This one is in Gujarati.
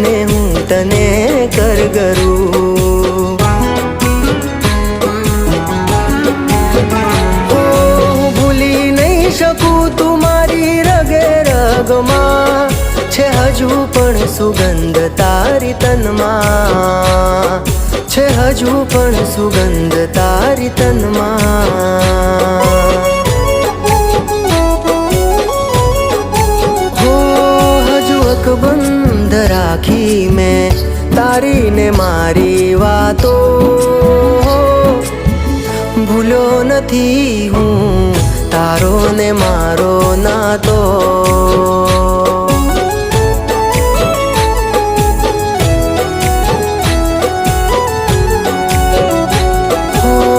ને હું તને કરગરું। હું ભૂલી નહીં શકું તું મારી રગે રગમાં છે, હજુ પણ સુગંધ તારી તનમાં છે, હજુ પણ સુગંધ તારી તનમાં। બંધ રાખી મેં તારી ને મારી વાતો, ભૂલ્યો નથી હું તારો ને મારો નાતો।